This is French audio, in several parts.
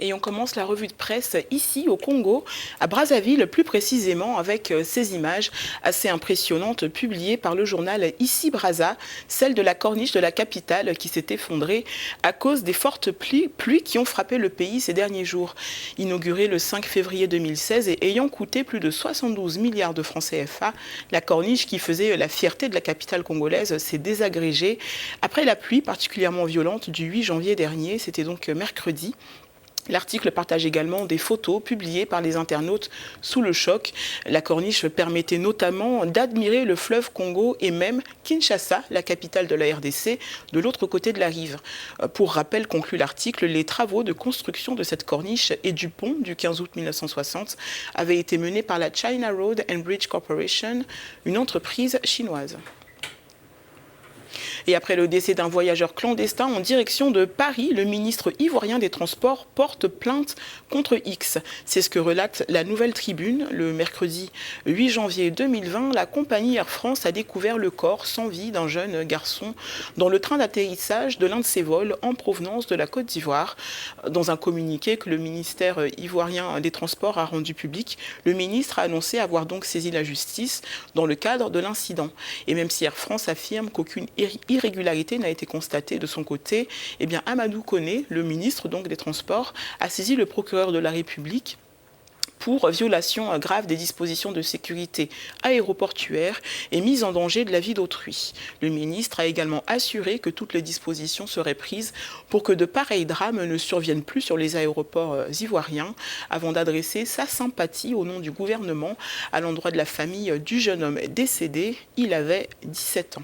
Et on commence la revue de presse ici au Congo, à Brazzaville plus précisément, avec ces images assez impressionnantes publiées par le journal Ici Brazza, celle de la corniche de la capitale qui s'est effondrée à cause des fortes pluies qui ont frappé le pays ces derniers jours. Inaugurée le 5 février 2016 et ayant coûté plus de 72 milliards de francs CFA, la corniche qui faisait la fierté de la capitale congolaise s'est désagrégée après la pluie particulièrement violente du 8 janvier dernier, c'était donc mercredi. L'article partage également des photos publiées par les internautes sous le choc. La corniche permettait notamment d'admirer le fleuve Congo et même Kinshasa, la capitale de la RDC, de l'autre côté de la rive. Pour rappel, conclut l'article, les travaux de construction de cette corniche et du pont du 15 août 1960 avaient été menés par la China Road and Bridge Corporation, une entreprise chinoise. Et après le décès d'un voyageur clandestin en direction de Paris, le ministre ivoirien des Transports porte plainte contre X. C'est ce que relate la Nouvelle Tribune. Le mercredi 8 janvier 2020, la compagnie Air France a découvert le corps sans vie d'un jeune garçon dans le train d'atterrissage de l'un de ses vols en provenance de la Côte d'Ivoire. Dans un communiqué que le ministère ivoirien des Transports a rendu public, le ministre a annoncé avoir donc saisi la justice dans le cadre de l'incident. Et même si Air France affirme qu'aucune irrégularité n'a été constatée de son côté, eh bien Amadou Koné, le ministre donc des Transports, a saisi le procureur de la République pour violation grave des dispositions de sécurité aéroportuaire et mise en danger de la vie d'autrui. Le ministre a également assuré que toutes les dispositions seraient prises pour que de pareils drames ne surviennent plus sur les aéroports ivoiriens, avant d'adresser sa sympathie au nom du gouvernement à l'endroit de la famille du jeune homme décédé. Il avait 17 ans.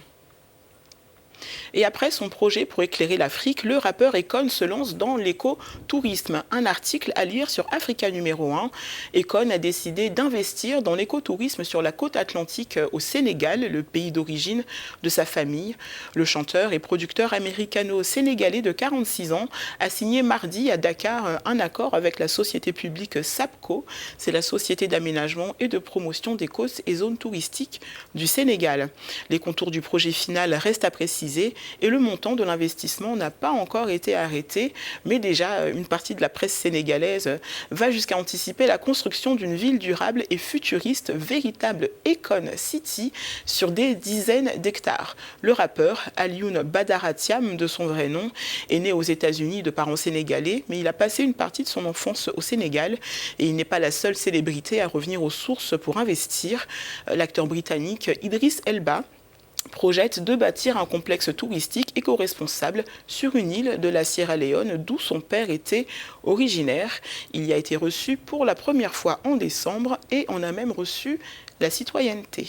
Et après son projet pour éclairer l'Afrique, le rappeur Akon se lance dans l'écotourisme. Un article à lire sur Africa numéro 1. Akon a décidé d'investir dans l'écotourisme sur la côte atlantique au Sénégal, le pays d'origine de sa famille. Le chanteur et producteur américano-sénégalais de 46 ans a signé mardi à Dakar un accord avec la société publique SAPCO. C'est la société d'aménagement et de promotion des côtes et zones touristiques du Sénégal. Les contours du projet final restent à préciser et le montant de l'investissement n'a pas encore été arrêté, mais déjà une partie de la presse sénégalaise va jusqu'à anticiper la construction d'une ville durable et futuriste, véritable Akon City, sur des dizaines d'hectares. Le rappeur, Alioune Badara Thiam, de son vrai nom, est né aux États-Unis de parents sénégalais, mais il a passé une partie de son enfance au Sénégal et il n'est pas la seule célébrité à revenir aux sources pour investir. L'acteur britannique Idriss Elba projette de bâtir un complexe touristique éco-responsable sur une île de la Sierra Leone d'où son père était originaire. Il y a été reçu pour la première fois en décembre et en a même reçu la citoyenneté.